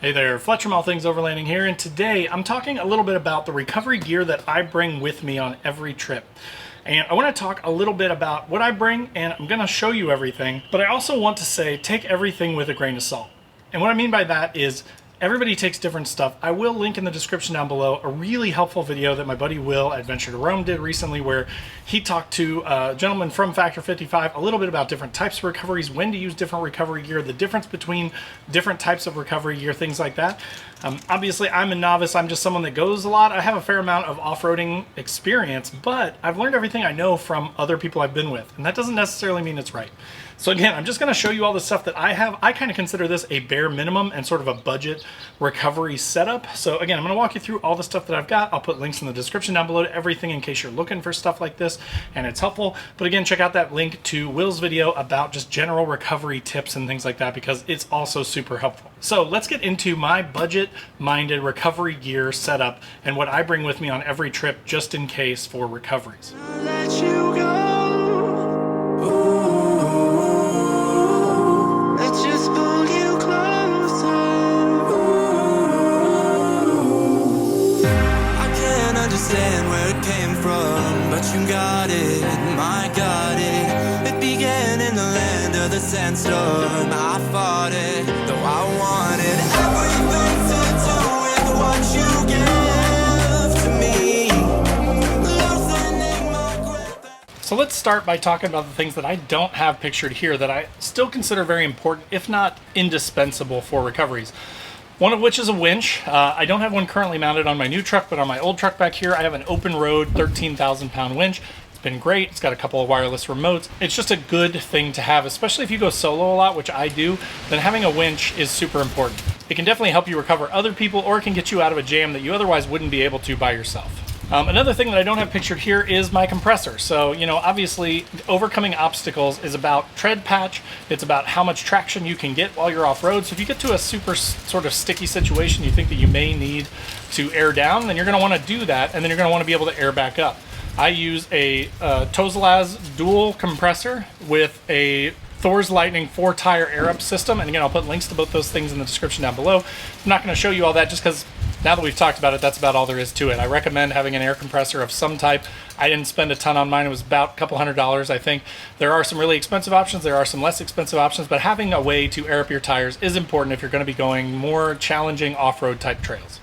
Hey there, Fletcher from All Things Overlanding here, and today I'm talking a little bit about the recovery gear that I bring with me on every trip. And I want to talk a little bit about what I bring, and I'm going to show you everything, but I also want to say take everything with a grain of salt. And what I mean by that is everybody takes different stuff. I will link in the description down below a really helpful video that my buddy Will at Adventure to Rome did recently, where he talked to a gentleman from Factor 55 a little bit about different types of recoveries, when to use different recovery gear, the difference between different types of recovery gear, things like that. Obviously, I'm a novice. I'm just someone that goes a lot. I have a fair amount of off-roading experience, but I've learned everything I know from other people I've been with, and that doesn't necessarily mean it's right. So again, I'm just going to show you all the stuff that I have. I kind of consider this a bare minimum and sort of a budget recovery setup. So again, I'm going to walk you through all the stuff that I've got. I'll put links in the description down below to everything in case you're looking for stuff like this and it's helpful. But again, check out that link to Will's video about just general recovery tips and things like that, because it's also super helpful. So let's get into my budget-minded recovery gear setup and what I bring with me on every trip just in case for recoveries. Let you go. Where it came from, but you got it, my got it. It began in the land of the sandstorm. I fought it, though I wanted everything to do with what you give to me. Loosening my grip. So let's start by talking about the things that I don't have pictured here that I still consider very important, if not indispensable, for recoveries. One of which is a winch. I don't have one currently mounted on my new truck, but on my old truck back here, I have an open road 13,000 pound winch. It's been great. It's got a couple of wireless remotes. It's just a good thing to have, especially if you go solo a lot, which I do. Then having a winch is super important. It can definitely help you recover other people, or it can get you out of a jam that you otherwise wouldn't be able to by yourself. Another thing that I don't have pictured here is my compressor. So, obviously overcoming obstacles is about tread patch. It's about how much traction you can get while you're off-road. So if you get to a super sort of sticky situation, you think that you may need to air down, then you're going to want to do that, and then you're going to want to be able to air back up. I use a Tozalaz dual compressor with a Thor's Lightning 4-tire air-up system, and again, I'll put links to both those things in the description down below. I'm not going to show you all that just because now that we've talked about it, that's about all there is to it. I recommend having an air compressor of some type. I didn't spend a ton on mine. It was about a couple $100, I think. There are some really expensive options. There are some less expensive options, but having a way to air up your tires is important if you're going to be going more challenging off-road type trails.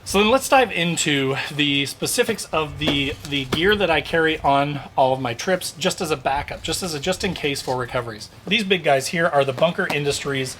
So then let's dive into the specifics of the gear that I carry on all of my trips, just as a backup, just in case for recoveries. These big guys here are the Bunker Industries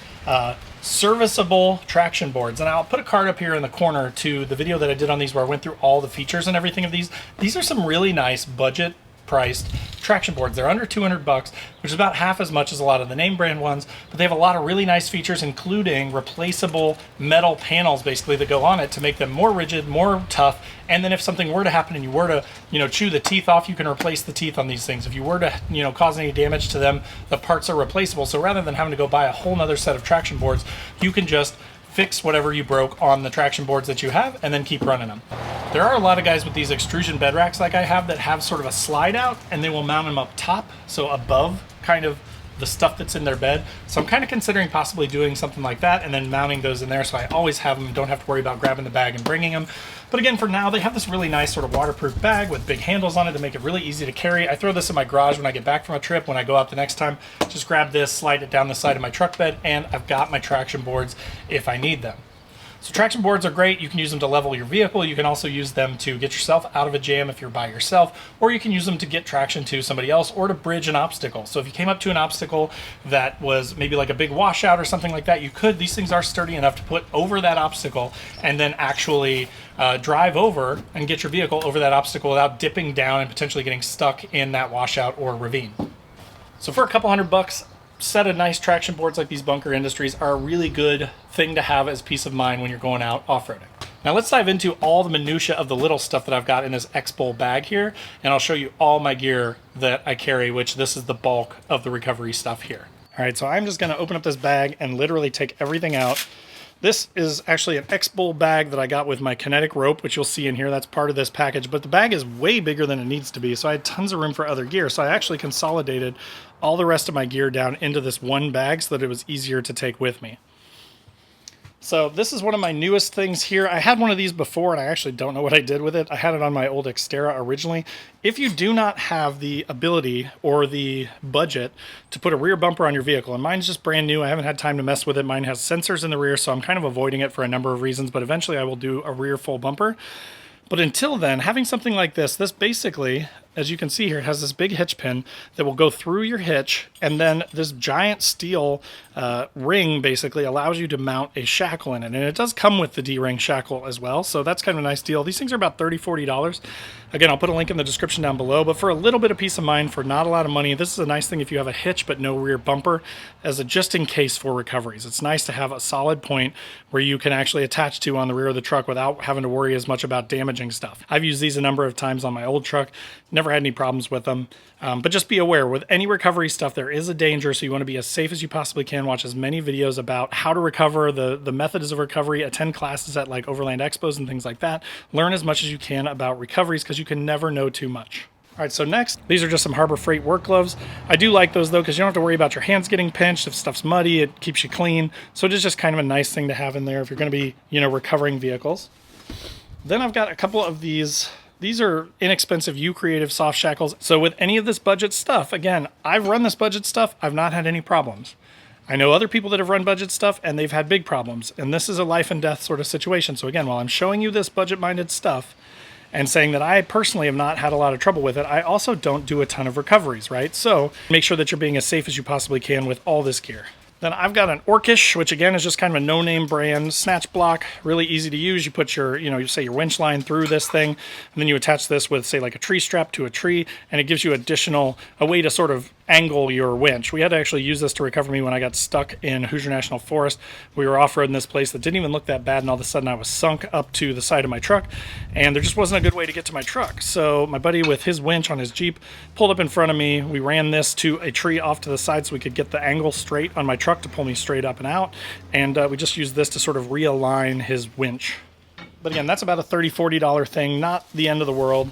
serviceable traction boards, and I'll put a card up here in the corner to the video that I did on these where I went through all the features and everything of these. These are some really nice budget priced traction boards. They're under 200 bucks, which is about half as much as a lot of the name brand ones, but they have a lot of really nice features, including replaceable metal panels basically that go on it to make them more rigid, more tough. And then if something were to happen and you were to chew the teeth off, you can replace the teeth on these things. If you were to cause any damage to them, the parts are replaceable. So rather than having to go buy a whole nother set of traction boards, you can just fix whatever you broke on the traction boards that you have and then keep running them. There are a lot of guys with these extrusion bed racks like I have that have sort of a slide out, and they will mount them up top, so above kind of the stuff that's in their bed. So I'm kind of considering possibly doing something like that and then mounting those in there, so I always have them and don't have to worry about grabbing the bag and bringing them. But again, for now, they have this really nice sort of waterproof bag with big handles on it to make it really easy to carry. I throw this in my garage when I get back from a trip. When I go out the next time, just grab this, slide it down the side of my truck bed, and I've got my traction boards if I need them. So traction boards are great. You can use them to level your vehicle. You can also use them to get yourself out of a jam if you're by yourself, or you can use them to get traction to somebody else or to bridge an obstacle. So if you came up to an obstacle that was maybe like a big washout or something like that, you could. These things are sturdy enough to put over that obstacle and then actually drive over and get your vehicle over that obstacle without dipping down and potentially getting stuck in that washout or ravine. So for a couple $100, set of nice traction boards like these Bunker Industries are a really good thing to have as peace of mind when you're going out off-roading. Now let's dive into all the minutia of the little stuff that I've got in this X-Bowl bag here, and I'll show you all my gear that I carry, which this is the bulk of the recovery stuff here. All right, so I'm just gonna open up this bag and literally take everything out. This is actually an X-Bowl bag that I got with my kinetic rope, which you'll see in here. That's part of this package, but the bag is way bigger than it needs to be, so I had tons of room for other gear. So I actually consolidated all the rest of my gear down into this one bag so that it was easier to take with me. So this is one of my newest things here. I had one of these before and I actually don't know what I did with it. I had it on my old Xterra originally. If you do not have the ability or the budget to put a rear bumper on your vehicle, and mine's just brand new, I haven't had time to mess with it. Mine has sensors in the rear, so I'm kind of avoiding it for a number of reasons, but eventually I will do a rear full bumper. But until then, having something like this basically, as you can see here, it has this big hitch pin that will go through your hitch, and then this giant steel ring basically allows you to mount a shackle in it. And it does come with the D-ring shackle as well, so that's kind of a nice deal. These things are about $30, $40. Again, I'll put a link in the description down below, but for a little bit of peace of mind, for not a lot of money, this is a nice thing if you have a hitch but no rear bumper, as a just-in-case for recoveries. It's nice to have a solid point where you can actually attach to on the rear of the truck without having to worry as much about damaging stuff. I've used these a number of times on my old truck, never had any problems with them, but just be aware, with any recovery stuff, there is a danger, so you want to be as safe as you possibly can. Watch as many videos about how to recover, the methods of recovery, attend classes at like Overland Expos and things like that. Learn as much as you can about recoveries, because you can never know too much. All right, so next, these are just some Harbor Freight work gloves. I do like those though, because you don't have to worry about your hands getting pinched. If stuff's muddy, it keeps you clean. So it is just kind of a nice thing to have in there if you're going to be, recovering vehicles. Then I've got a couple of these. These are inexpensive U-Creative soft shackles. So with any of this budget stuff, again, I've run this budget stuff. I've not had any problems. I know other people that have run budget stuff and they've had big problems. And this is a life and death sort of situation. So again, while I'm showing you this budget-minded stuff and saying that I personally have not had a lot of trouble with it, I also don't do a ton of recoveries, right? So make sure that you're being as safe as you possibly can with all this gear. Then I've got an Orkish, which again is just kind of a no-name brand snatch block, really easy to use. You put your, you say your winch line through this thing, and then you attach this with, say, like a tree strap to a tree, and it gives you a way to sort of angle your winch. We had to actually use this to recover me when I got stuck in Hoosier National Forest. We were off-roading this place that didn't even look that bad, and all of a sudden I was sunk up to the side of my truck, and there just wasn't a good way to get to my truck. So my buddy with his winch on his Jeep pulled up in front of me. We ran this to a tree off to the side so we could get the angle straight on my truck to pull me straight up and out, and we just used this to sort of realign his winch. But again, that's about a $30, $40 thing, not the end of the world.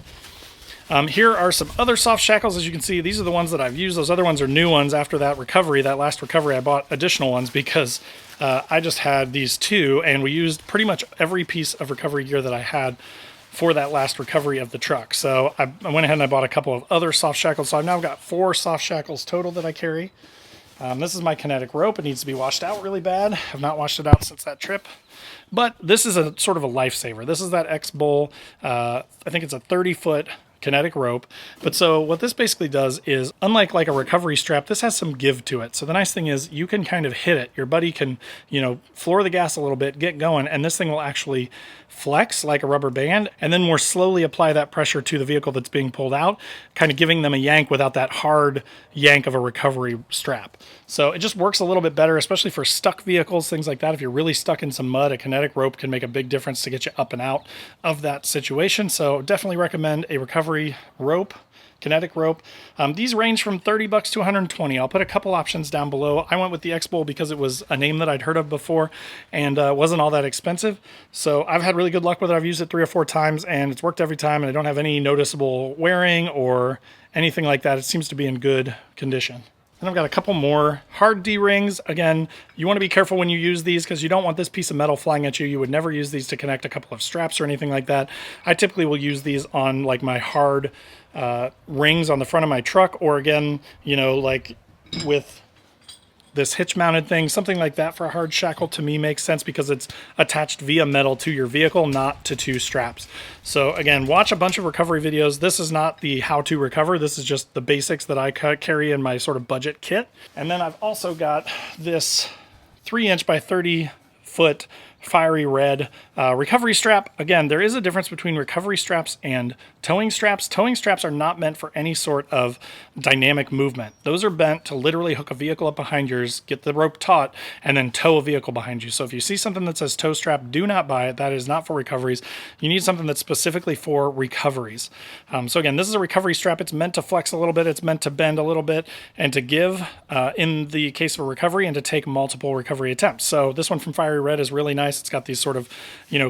Here are some other soft shackles. As you can see, these are the ones that I've used. Those other ones are new ones. After that last recovery, I bought additional ones because I just had these two, and we used pretty much every piece of recovery gear that I had for that last recovery of the truck. So I went ahead and I bought a couple of other soft shackles. So I've now got 4 soft shackles total that I carry. This is my kinetic rope. It needs to be washed out really bad. I've not washed it out since that trip. But this is a sort of a lifesaver. This is that X-Bull, I think it's a 30-foot kinetic rope. But so what this basically does is, unlike like a recovery strap, this has some give to it. So the nice thing is you can kind of hit it. Your buddy can, floor the gas a little bit, get going, and this thing will actually flex like a rubber band, and then more slowly apply that pressure to the vehicle that's being pulled out, kind of giving them a yank without that hard yank of a recovery strap. So it just works a little bit better, especially for stuck vehicles, things like that. If you're really stuck in some mud, a kinetic rope can make a big difference to get you up and out of that situation. So definitely recommend a recovery rope, kinetic rope. These range from $30 to $120. I'll put a couple options down below. I went with the X-Bull because it was a name that I'd heard of before and wasn't all that expensive. So I've had really good luck with it. I've used it 3 or 4 times and it's worked every time, and I don't have any noticeable wearing or anything like that. It seems to be in good condition. Then I've got a couple more hard D-rings. Again, you want to be careful when you use these because you don't want this piece of metal flying at you. You would never use these to connect a couple of straps or anything like that. I typically will use these on like my hard rings on the front of my truck, or again, like with this hitch-mounted thing, something like that for a hard shackle to me makes sense because it's attached via metal to your vehicle, not to 2 straps. So again, watch a bunch of recovery videos. This is not the how to recover. This is just the basics that I carry in my sort of budget kit. And then I've also got this 3-inch by 30-foot fiery red recovery strap. Again, there is a difference between recovery straps and towing straps. Towing straps are not meant for any sort of dynamic movement. Those are meant to literally hook a vehicle up behind yours, get the rope taut, and then tow a vehicle behind you. So if you see something that says tow strap, do not buy it. That is not for recoveries. You need something that's specifically for recoveries. So again, this is a recovery strap. It's meant to flex a little bit. It's meant to bend a little bit and to give in the case of a recovery and to take multiple recovery attempts. So this one from Fiery Red is really nice. It's got these sort of,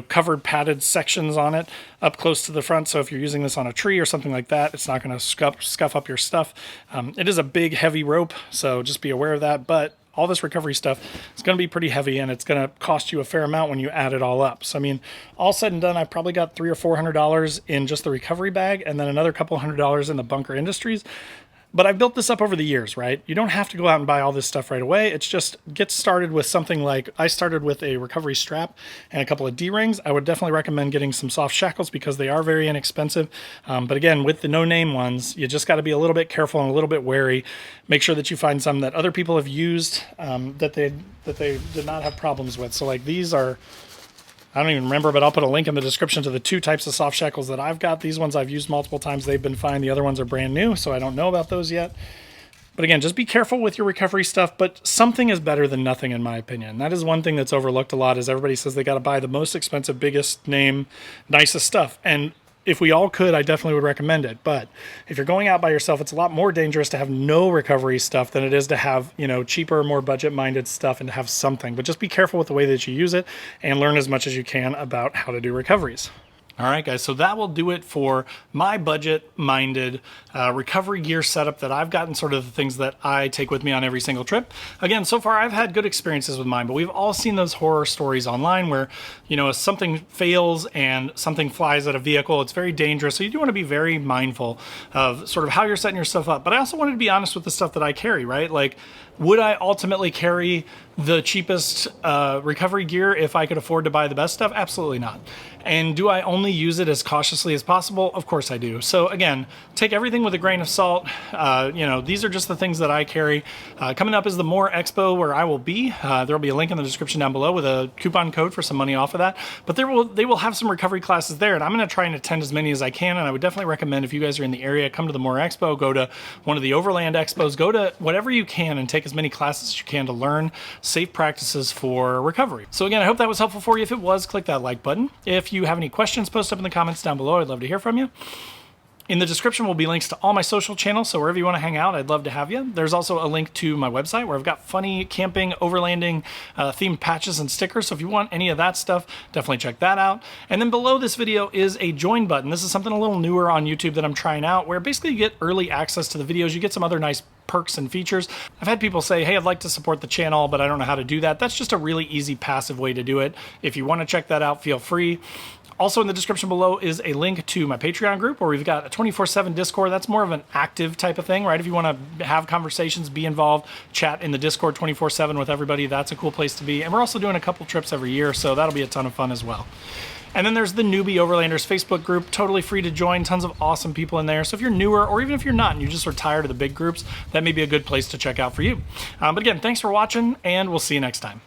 covered padded sections on it up close to the front. So if you're using this on a tree or something like that, it's not going to scuff up your stuff. It is a big, heavy rope, so just be aware of that. But all this recovery stuff is going to be pretty heavy, and it's going to cost you a fair amount when you add it all up. So I mean, all said and done, I've probably got $300 or $400 in just the recovery bag, and then another couple $100 in the Bunker Industries. But I've built this up over the years, right? You don't have to go out and buy all this stuff right away. It's just get started with something like, I started with a recovery strap and a couple of D-rings. I would definitely recommend getting some soft shackles because they are very inexpensive. But again, with the no-name ones, you just got to be a little bit careful and a little bit wary. Make sure that you find some that other people have used that they did not have problems with. So like these are, I don't even remember, but I'll put a link in the description to the 2 types of soft shackles that I've got. These ones I've used multiple times. They've been fine. The other ones are brand new, so I don't know about those yet. But again, just be careful with your recovery stuff, but something is better than nothing in my opinion. That is one thing that's overlooked a lot is everybody says they got to buy the most expensive, biggest name, nicest stuff. And if we all could, I definitely would recommend it. But if you're going out by yourself, it's a lot more dangerous to have no recovery stuff than it is to have, you know, cheaper, more budget-minded stuff and to have something. But just be careful with the way that you use it and learn as much as you can about how to do recoveries. All right, guys, so that will do it for my budget-minded recovery gear setup that I've gotten, sort of the things that I take with me on every single trip. Again, so far I've had good experiences with mine, but we've all seen those horror stories online where, you know, if something fails and something flies at a vehicle, it's very dangerous. So you do want to be very mindful of sort of how you're setting yourself up. But I also wanted to be honest with the stuff that I carry, right? Like, would I ultimately carry the cheapest recovery gear if I could afford to buy the best stuff? Absolutely not. And do I only use it as cautiously as possible? Of course I do. So again, take everything with a grain of salt. You know, these are just the things that I carry. Coming up is the More Expo where I will be. There'll be a link in the description down below with a coupon code for some money off of that. But they will have some recovery classes there, and I'm going to try and attend as many as I can. And I would definitely recommend if you guys are in the area, come to the More Expo, go to one of the Overland Expos, go to whatever you can and take as many classes as you can to learn safe practices for recovery. So again, I hope that was helpful for you. If it was, click that like button. If you have any questions, post up in the comments down below. I'd love to hear from you. In the description will be links to all my social channels, so wherever you want to hang out, I'd love to have you. There's also a link to my website where I've got funny camping, overlanding themed patches and stickers, so if you want any of that stuff, definitely check that out. And then below this video is a join button. This is something a little newer on YouTube that I'm trying out, where basically you get early access to the videos, you get some other nice perks and features. I've had people say, hey, I'd like to support the channel, but I don't know how to do that. That's just a really easy passive way to do it. If you want to check that out, feel free. Also in the description below is a link to my Patreon group where we've got a 24/7 Discord. That's more of an active type of thing, right? If you want to have conversations, be involved, chat in the Discord 24/7 with everybody, that's a cool place to be. And we're also doing a couple trips every year, so that'll be a ton of fun as well. And then there's the Newbie Overlanders Facebook group, totally free to join, tons of awesome people in there. So if you're newer, or even if you're not and you just are tired of the big groups, that may be a good place to check out for you. But again, thanks for watching, and we'll see you next time.